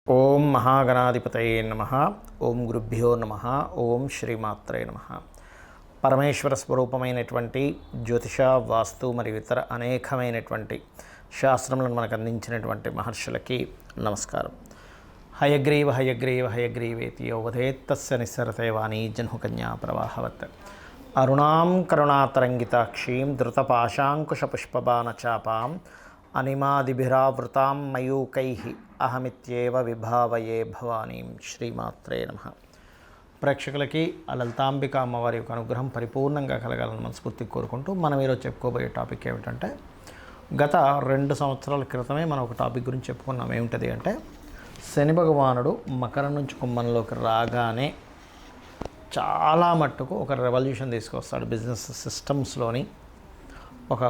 ఓం మహాగణాధిపతయే నమః. ఓం గురుభ్యో నమః. ఓం శ్రీమాత్రే నమః. పరమేశ్వర స్వరూపమైనటువంటి జ్యోతిష, వాస్తు మరియు ఇతర అనేకమైనటువంటి శాస్త్రములను మనకు అందించినటువంటి మహర్షులకి నమస్కారం. హయగ్రీవ హయగ్రీవ హయగ్రీవేతి యోవధేత్తస్య నిస్సరతే వాణీ జన్హుకన్యా ప్రవాహవత్. అరుణాం కరుణాతరంగితాక్షీం ధృతపాశాంకుశపుష్పబాణచాపాం అనిమాదిభిరావృతాం మయూకైః అహమిత్యేవ విభావయే భవానీం. శ్రీమాత్రే నమః. ప్రేక్షకులకి ఆ లలితాంబిక అమ్మవారి యొక్క అనుగ్రహం పరిపూర్ణంగా కలగాలని మనస్ఫూర్తిగా కోరుకుంటూ మనం ఈరోజు చెప్పుకోబోయే టాపిక్ ఏమిటంటే, గత 2 సంవత్సరాల క్రితమే మనం ఒక టాపిక్ గురించి చెప్పుకున్నాం. ఏమిటది అంటే, శని భగవానుడు మకరం నుంచి కుంభంలోకి రాగానే చాలా మట్టుకు ఒక రెవల్యూషన్ తీసుకొస్తాడు. బిజినెస్ సిస్టమ్స్లోని ఒక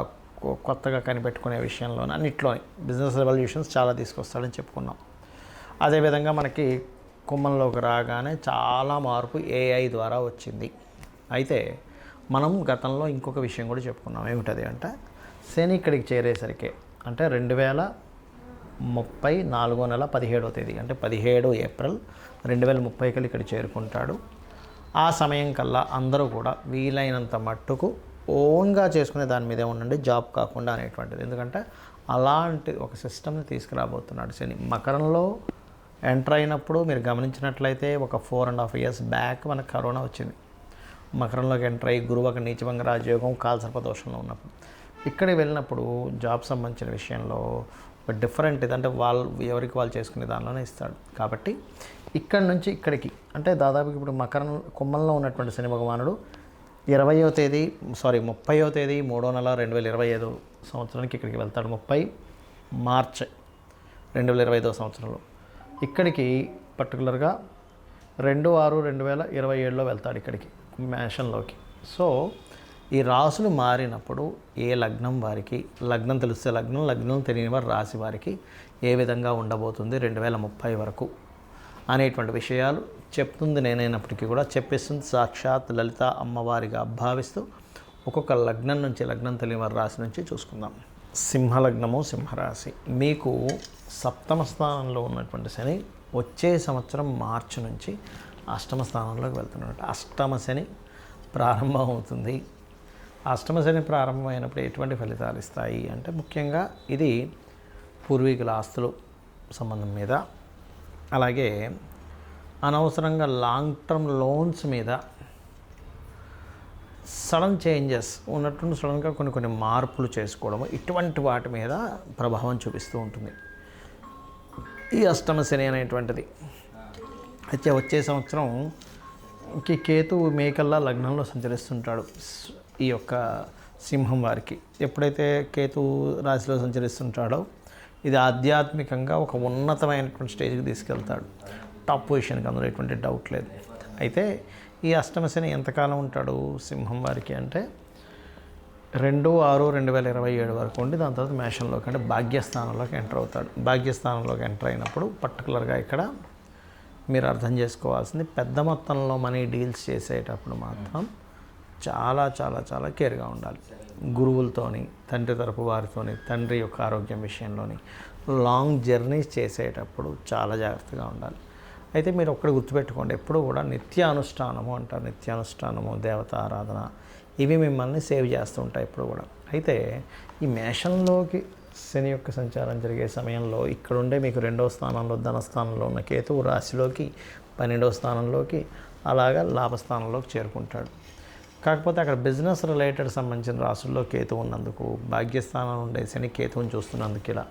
కొత్తగా కనిపెట్టుకునే విషయంలోని అన్నిట్లోని బిజినెస్ రెవల్యూషన్స్ చాలా తీసుకొస్తాడని చెప్పుకున్నాం. అదేవిధంగా మనకి కుంభంలోకి రాగానే చాలా మార్పు ఏఐ ద్వారా వచ్చింది. అయితే మనం గతంలో ఇంకొక విషయం కూడా చెప్పుకున్నాం. ఏమిటది అంటే, శని ఇక్కడికి చేరేసరికి అంటే 2030 4వ నెల 17వ తేదీ అంటే 17 ఏప్రిల్ 2030 కల్లా ఇక్కడ చేరుకుంటాడు. ఆ సమయం కల్లా అందరూ కూడా వీలైనంత మట్టుకు ఓన్గా చేసుకునే దాని మీదే ఉండండి, జాబ్ కాకుండా అనేటువంటిది. ఎందుకంటే అలాంటి ఒక సిస్టమ్ని తీసుకురాబోతున్నాడు శని. మకరంలో ఎంటర్ అయినప్పుడు మీరు గమనించినట్లయితే ఒక 4.5 years బ్యాక్ మనకు కరోనా వచ్చింది. మకరంలోకి ఎంటర్ అయ్యి గురువు ఒక నీచభంగ రాజయోగం కాలసర్పదోషంలో ఉన్నప్పుడు ఇక్కడికి వెళ్ళినప్పుడు జాబ్ సంబంధించిన విషయంలో ఒక డిఫరెంట్ ఇదంటే వాళ్ళు ఎవరికి వాళ్ళు చేసుకునే దానిలోనే ఇస్తాడు. కాబట్టి ఇక్కడి నుంచి ఇక్కడికి అంటే దాదాపుకి ఇప్పుడు కుంభంలో ఉన్నటువంటి శని భగవానుడు 30వ తేదీ 30వ తేదీ 3వ నెల 2025 సంవత్సరానికి ఇక్కడికి వెళ్తాడు. 30 మార్చ్ 2025 సంవత్సరంలో ఇక్కడికి పర్టికులర్గా 2/6/2027లో వెళ్తాడు ఇక్కడికి మేషంలోకి. సో ఈ రాసులు మారినప్పుడు ఏ లగ్నం వారికి, లగ్నం తెలిస్తే లగ్నం తెలియని వారి రాశి వారికి ఏ విధంగా ఉండబోతుంది 2030 వరకు అనేటువంటి విషయాలు చెప్తుంది నేనైనప్పటికీ కూడా చెప్పేస్తుంది సాక్షాత్ లలిత అమ్మవారిగా భావిస్తూ ఒక్కొక్క లగ్నం నుంచి, లగ్నం తెలియని వారి రాశి నుంచి చూసుకుందాం. సింహలగ్నము, సింహరాశి. మీకు 7వ స్థానంలో ఉన్నటువంటి శని వచ్చే సంవత్సరం మార్చి నుంచి 8వ స్థానంలోకి వెళ్తున్నాడు. అష్టమ శని ప్రారంభం అవుతుంది. అష్టమ శని ప్రారంభమైనప్పుడు ఎటువంటి ఫలితాలు ఇస్తాయి అంటే, ముఖ్యంగా ఇది పూర్వీకుల ఆస్తులు సంబంధం మీద, అలాగే అనవసరంగా లాంగ్ టర్మ్ లోన్స్ మీద సడన్ చేంజెస్ ఉన్నట్టు సడన్గా కొన్ని మార్పులు చేసుకోవడము, ఇటువంటి వాటి మీద ప్రభావం చూపిస్తూ ఉంటుంది ఈ అష్టమ శని అనేటువంటిది. అయితే వచ్చే సంవత్సరంకి కేతువు మేకల్లా లగ్నంలో సంచరిస్తుంటాడు ఈ యొక్క సింహం వారికి. ఎప్పుడైతే కేతువు రాశిలో సంచరిస్తుంటాడో ఇది ఆధ్యాత్మికంగా ఒక ఉన్నతమైనటువంటి స్టేజ్కి తీసుకెళ్తాడు. టాప్ పొజిషన్కి, అందులో ఎటువంటి డౌట్ లేదు. అయితే ఈ అష్టమ శని ఎంతకాలం ఉంటాడు సింహం వారికి అంటే 2/6/2027 వరకు ఉండి దాని తర్వాత మేషంలోకి అంటే భాగ్యస్థానంలోకి ఎంటర్ అవుతాడు. భాగ్యస్థానంలోకి ఎంటర్ అయినప్పుడు పర్టికులర్గా ఇక్కడ మీరు అర్థం చేసుకోవాల్సింది, పెద్ద మొత్తంలో మనీ డీల్స్ చేసేటప్పుడు మాత్రం చాలా చాలా చాలా కేర్గా ఉండాలి. గురువులతోని, తండ్రి తరపు వారితోని, తండ్రి యొక్క ఆరోగ్యం విషయంలోని, లాంగ్ జర్నీస్ చేసేటప్పుడు చాలా జాగ్రత్తగా ఉండాలి. అయితే మీరు ఒక్కటి గుర్తుపెట్టుకోండి, ఎప్పుడు కూడా నిత్యానుష్ఠానము అంటారు. నిత్యానుష్ఠానము, దేవత ఆరాధన, ఇవి మిమ్మల్ని సేవ్ చేస్తూ ఉంటాయి ఎప్పుడు కూడా. అయితే ఈ మేషంలోకి శని యొక్క సంచారం జరిగే సమయంలో ఇక్కడుండే మీకు 2వ స్థానంలో ధనస్థానంలో ఉన్న కేతువు రాశిలోకి 12వ స్థానంలోకి అలాగా లాభస్థానంలోకి చేరుకుంటాడు. కాకపోతే అక్కడ బిజినెస్ రిలేటెడ్ సంబంధించిన రాసుల్లో కేతు ఉన్నందుకు, భాగ్యస్థానం ఉండే శని కేతువుని చూస్తున్నందుకు, ఇలా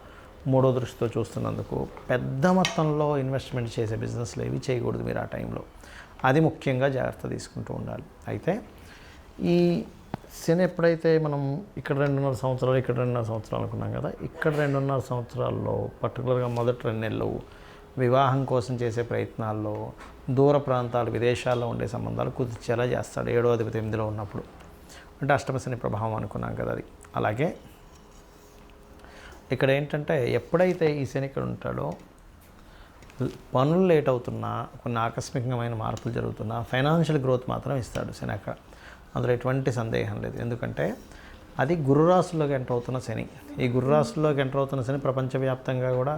3వ దృష్టితో చూస్తున్నందుకు పెద్ద మొత్తంలో ఇన్వెస్ట్మెంట్ చేసే బిజినెస్లు ఏవి చేయకూడదు మీరు ఆ టైంలో. అది ముఖ్యంగా జాగ్రత్త తీసుకుంటూ ఉండాలి. అయితే ఈ శని ఎప్పుడైతే మనం ఇక్కడ 2.5 సంవత్సరాలు, ఇక్కడ 2.5 సంవత్సరాలు అనుకున్నాం కదా, ఇక్కడ 2.5 సంవత్సరాల్లో పర్టికులర్గా మొదటి 2 నెలలు వివాహం కోసం చేసే ప్రయత్నాల్లో, దూర ప్రాంతాలు విదేశాల్లో ఉండే సంబంధాలు కుదిర్చేలా చేస్తాడు 7వ అధిపతి 8లో ఉన్నప్పుడు. అంటే అష్టమ శని ప్రభావం అనుకున్నాం కదా అది. అలాగే ఇక్కడ ఏంటంటే, ఎప్పుడైతే ఈ శని ఇక్కడ ఉంటాడో పనులు లేట్ అవుతున్నా, కొన్ని ఆకస్మికమైన మార్పులు జరుగుతున్నా ఫైనాన్షియల్ గ్రోత్ మాత్రం ఇస్తాడు శని అక్కడ. అందులో ఎటువంటి సందేహం లేదు. ఎందుకంటే అది గురురాశుల్లోకి ఎంటర్ అవుతున్న శని. ఈ గురురాశుల్లోకి ఎంటర్ అవుతున్న శని ప్రపంచవ్యాప్తంగా కూడా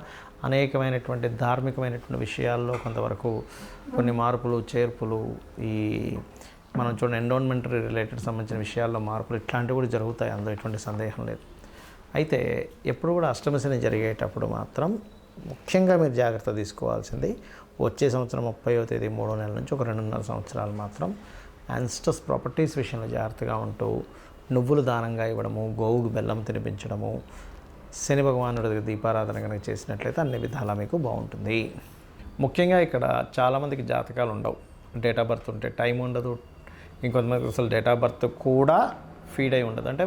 అనేకమైనటువంటి ధార్మికమైనటువంటి విషయాల్లో కొంతవరకు కొన్ని మార్పులు చేర్పులు, ఈ మనం చూడండి ఎన్విరాన్మెంటల్ రిలేటెడ్ సంబంధించిన విషయాల్లో మార్పులు ఇట్లాంటివి కూడా జరుగుతాయి, అందులో ఎటువంటి సందేహం లేదు. అయితే ఎప్పుడు కూడా అష్టమ శని జరిగేటప్పుడు మాత్రం ముఖ్యంగా మీరు జాగ్రత్త తీసుకోవాల్సింది వచ్చే సంవత్సరం 30వ తేదీ 3వ నెల నుంచి ఒక 2.5 సంవత్సరాలు మాత్రం యాన్స్టస్ ప్రాపర్టీస్ విషయంలో జాగ్రత్తగా ఉంటూ నువ్వులు దానంగా ఇవ్వడము, గోవుకు బెల్లం తినిపించడము, శని భగవానుడి దీపారాధన కనుక చేసినట్లయితే అన్ని విధాలా మీకు బాగుంటుంది. ముఖ్యంగా ఇక్కడ చాలామందికి జాతకాలు ఉండవు, డేట్ ఆఫ్ బర్త్ ఉంటే టైం ఉండదు, ఇంకొంతమందికి అసలు డేట్ ఆఫ్ బర్త్ కూడా ఫీడ్ అయి ఉండదు. అంటే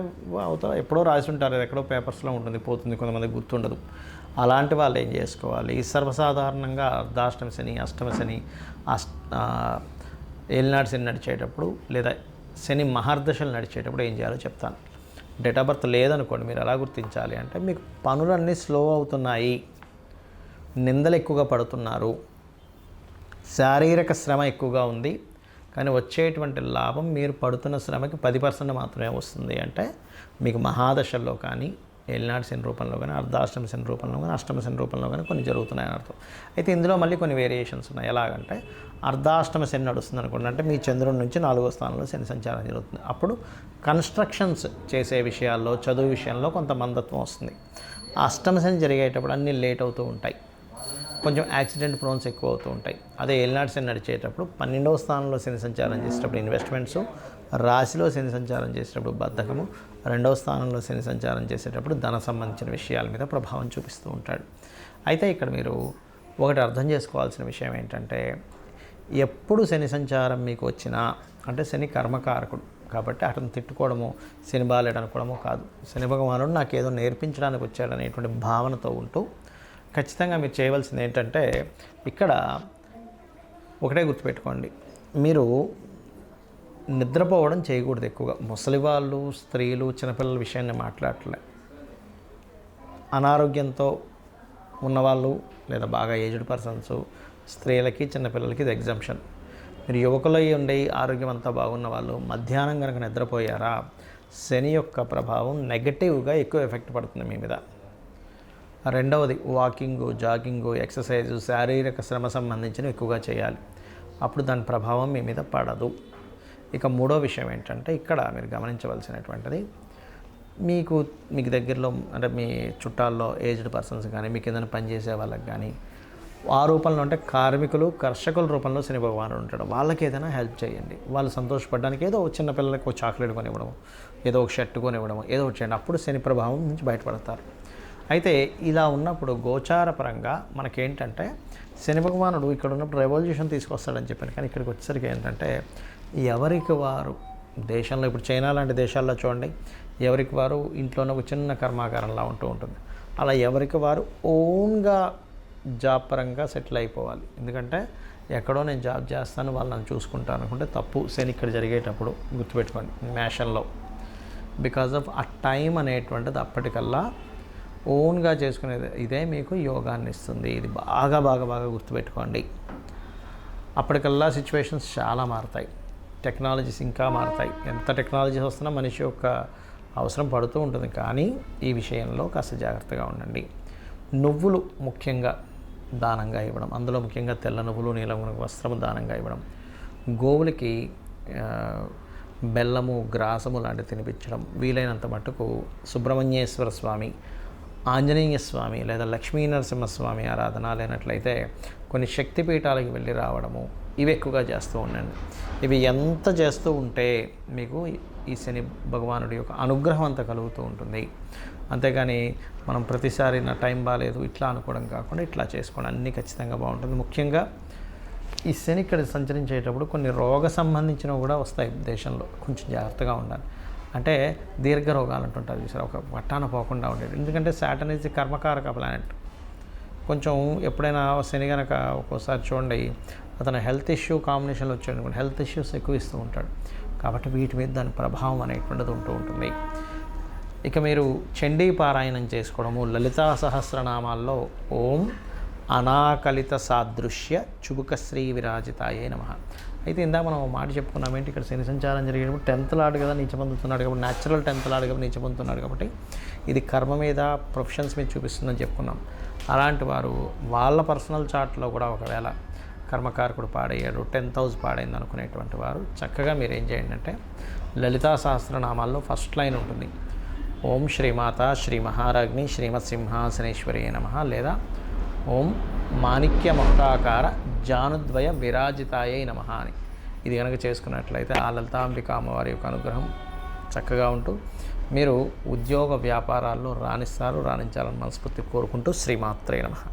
అవతల ఎప్పుడో రాసి ఉంటారు, అది ఎక్కడో పేపర్స్లో ఉంటుంది, పోతుంది, కొంతమందికి గుర్తుండదు. అలాంటి వాళ్ళు ఏం చేసుకోవాలి, సర్వసాధారణంగా అర్ధాష్టమ శని, అష్టమ శని, ఏలినాడు శని నడిచేటప్పుడు లేదా శని మహర్దశలు నడిచేటప్పుడు ఏం చేయాలో చెప్తాను. డేట్ ఆఫ్ బర్త్ లేదనుకోండి, మీరు ఎలా గుర్తించాలి అంటే మీకు పనులన్నీ స్లో అవుతున్నాయి, నిందలు ఎక్కువగా పడుతున్నారు, శారీరక శ్రమ ఎక్కువగా ఉంది, కానీ వచ్చేటువంటి లాభం మీరు పడుతున్న శ్రమకి 10% మాత్రమే వస్తుంది అంటే మీకు మహాదశల్లో కానీ ఏలినాడు శని రూపంలో కానీ అర్ధాష్టమ శని రూపంలో కానీ అష్టమ శని రూపంలో కానీ కొన్ని జరుగుతున్నాయని అర్థం. అయితే ఇందులో మళ్ళీ కొన్ని వేరియేషన్స్ ఉన్నాయి. ఎలాగంటే అర్ధాష్టమ శని నడుస్తుంది అనుకోండి, అంటే మీ చంద్రుడి నుంచి 4వ స్థానంలో శని సంచారం జరుగుతుంది. అప్పుడు కన్స్ట్రక్షన్స్ చేసే విషయాల్లో, చదువు విషయంలో కొంత మందత్వం వస్తుంది. అష్టమ శని జరిగేటప్పుడు అన్నీ లేట్ అవుతూ ఉంటాయి, కొంచెం యాక్సిడెంట్ ప్రోన్స్ ఎక్కువ అవుతూ ఉంటాయి. అదే ఏలినాడు శని నడిచేటప్పుడు 12వ స్థానంలో శని సంచారం చేసేటప్పుడు ఇన్వెస్ట్మెంట్స్, రాశిలో శని సంచారం చేసేటప్పుడు బద్ధకము, 2వ స్థానంలో శని సంచారం చేసేటప్పుడు ధన సంబంధించిన విషయాల మీద ప్రభావం చూపిస్తూ ఉంటాడు. అయితే ఇక్కడ మీరు ఒకటి అర్థం చేసుకోవాల్సిన విషయం ఏంటంటే, ఎప్పుడు శని సంచారం మీకు వచ్చినా, అంటే శని కర్మకారకుడు కాబట్టి అతను తిట్టుకోవడము, శని బాలేడు అనుకోవడము కాదు, శని భగవానుడు నాకేదో నేర్పించడానికి వచ్చాడనేటువంటి భావనతో ఉంటూ ఖచ్చితంగా మీరు చేయవలసింది ఏంటంటే, ఇక్కడ ఒకటే గుర్తుపెట్టుకోండి, మీరు నిద్రపోవడం చేయకూడదు ఎక్కువగా. ముసలి వాళ్ళు, స్త్రీలు, చిన్నపిల్లల విషయాన్ని మాట్లాడలే, అనారోగ్యంతో ఉన్నవాళ్ళు లేదా బాగా ఏజ్డ్ పర్సన్స్, స్త్రీలకి, చిన్నపిల్లలకి ఇది ఎగ్జంప్షన్. మీరు యువకులు ఉండే ఆరోగ్యం అంతా బాగున్న వాళ్ళు మధ్యాహ్నం కనుక నిద్రపోయారా, శని యొక్క ప్రభావం నెగటివ్గా ఎక్కువ ఎఫెక్ట్ పడుతుంది మీ మీద. రెండవది వాకింగు, జాగింగు, ఎక్సర్సైజు, శారీరక శ్రమ సంబంధించినవి ఎక్కువగా చేయాలి, అప్పుడు దాని ప్రభావం మీ మీద పడదు. ఇక మూడో విషయం ఏంటంటే, ఇక్కడ మీరు గమనించవలసినటువంటిది, మీకు దగ్గరలో అంటే మీ చుట్టాల్లో ఏజ్డ్ పర్సన్స్ కానీ, మీకు ఏదైనా పనిచేసే వాళ్ళకి కానీ ఆ రూపంలో అంటే కార్మికులు, కర్షకుల రూపంలో శని భగవానుడు ఉంటాడు, వాళ్ళకి ఏదైనా హెల్ప్ చేయండి. వాళ్ళు సంతోషపడడానికి ఏదో చిన్న పిల్లలకి ఒక చాక్లెట్ కొనివ్వడం, ఏదో ఒక షర్ట్ కొనివ్వడం, ఏదో ఒకటి చేయండి, అప్పుడు శని ప్రభావం నుంచి బయటపడతారు. అయితే ఇలా ఉన్నప్పుడు గోచార పరంగా మనకేంటంటే, శని భగవానుడు ఇక్కడ ఉన్నప్పుడు రెవల్యూషన్ తీసుకొస్తాడని చెప్పాను, కానీ ఇక్కడికి వచ్చేసరికి ఏంటంటే ఎవరికి వారు దేశంలో, ఇప్పుడు చైనా లాంటి దేశాల్లో చూడండి, ఎవరికి వారు ఇంట్లోనే ఒక చిన్న కర్మాగారంలా ఉంటూ ఉంటుంది. అలా ఎవరికి వారు ఓన్గా జాబ్ పరంగా సెటిల్ అయిపోవాలి. ఎందుకంటే ఎక్కడో నేను జాబ్ చేస్తాను, వాళ్ళు నన్ను చూసుకుంటాను అనుకుంటే తప్పు. శని ఇక్కడ జరిగేటప్పుడు గుర్తుపెట్టుకోండి, మేషంలో బికాజ్ ఆఫ్ ఆ టైం అనేటువంటిది అప్పటికల్లా ఓన్గా చేసుకునేది ఇదే మీకు యోగాన్ని ఇస్తుంది. ఇది బాగా బాగా బాగా గుర్తుపెట్టుకోండి. అప్పటికల్లా సిచ్యువేషన్స్ చాలా మారుతాయి, టెక్నాలజీస్ ఇంకా మారుతాయి. ఎంత టెక్నాలజీస్ వస్తున్నా మనిషి యొక్క అవసరం పడుతూ ఉంటుంది, కానీ ఈ విషయంలో కాస్త జాగ్రత్తగా ఉండండి. నువ్వులు ముఖ్యంగా దానంగా ఇవ్వడం, అందులో ముఖ్యంగా తెల్ల నువ్వులు, నీలం వస్త్రము దానంగా ఇవ్వడం, గోవులకి బెల్లము, గ్రాసము లాంటివి తినిపించడం, వీలైనంత మట్టుకు సుబ్రహ్మణ్యేశ్వర స్వామి, ఆంజనేయ స్వామి లేదా లక్ష్మీ నరసింహస్వామి ఆరాధన లేనట్లయితే కొన్ని శక్తిపీఠాలకు వెళ్ళి రావడము, ఇవి ఎక్కువగా చేస్తూ ఉండండి. ఇవి ఎంత చేస్తూ ఉంటే మీకు ఈ శని భగవానుడి యొక్క అనుగ్రహం అంతా కలుగుతూ ఉంటుంది. అంతేగాని మనం ప్రతిసారి నా టైం బాగాలేదు ఇట్లా అనుకోవడం కాకుండా ఇట్లా చేసుకోవడం అన్నీ ఖచ్చితంగా బాగుంటుంది. ముఖ్యంగా ఈ శని ఇక్కడ సంచరించేటప్పుడు కొన్ని రోగ సంబంధించినవి కూడా వస్తాయి దేశంలో, కొంచెం జాగ్రత్తగా ఉండాలి. అంటే దీర్ఘ రోగాలు అంటుంటారు చూసారు, ఒక పట్టాన పోకుండా ఉండేది. ఎందుకంటే సాటర్న్ ఈజ్ కర్మకారక ప్లానెట్. కొంచెం ఎప్పుడైనా శని కనుక ఒక్కోసారి చూడండి, అతను హెల్త్ ఇష్యూ కాంబినేషన్లో వచ్చాడు, హెల్త్ ఇష్యూస్ ఎక్కువ ఇస్తూ ఉంటాడు. కాబట్టి వీటి మీద దాని ప్రభావం అనేటువంటిది ఉంటూ ఉంటుంది. ఇక మీరు చండీ పారాయణం చేసుకోవడము, లలితా సహస్రనామాల్లో ఓం అనాకలిత సాదృశ్య చుబుకశ్రీ విరాజితాయే నమః, అయితే ఇందాక మనం ఒక మాట చెప్పుకున్నాం ఏంటి, ఇక్కడ శని సంచారం జరిగేటప్పుడు 10th లార్డ్ కదా నీచ పొందుతున్నాడు కాబట్టి, న్యాచురల్ 10th లార్డ్ కాబట్టి నీచ పొందుతున్నాడు కాబట్టి ఇది కర్మ మీద ప్రొఫెషన్స్ మీద చూపిస్తుందని చెప్పుకున్నాం. అలాంటి వారు వాళ్ళ పర్సనల్ చార్ట్లో కూడా ఒకవేళ కర్మకారకుడు పాడయ్యాడు, 10th హౌస్ పాడైంది అనుకునేటువంటి వారు చక్కగా మీరు ఏం చేయండి అంటే లలితా సహస్రనామాల్లో ఫస్ట్ లైన్ ఉంటుంది, ఓం శ్రీమాత శ్రీ మహారాజ్ని శ్రీమత్ సింహాసనేశ్వరి నమః, లేదా ఓం మాణిక్య మకుటాకార జానుద్వయ విరాజితాయై నమః అని. ఇది కనుక చేసుకున్నట్లయితే ఆ లలితాంబిక అమ్మవారి యొక్క అనుగ్రహం చక్కగా ఉంటూ మీరు ఉద్యోగ వ్యాపారాల్లో రాణించాలని మనస్ఫూర్తి కోరుకుంటూ శ్రీమాత్రే నమః.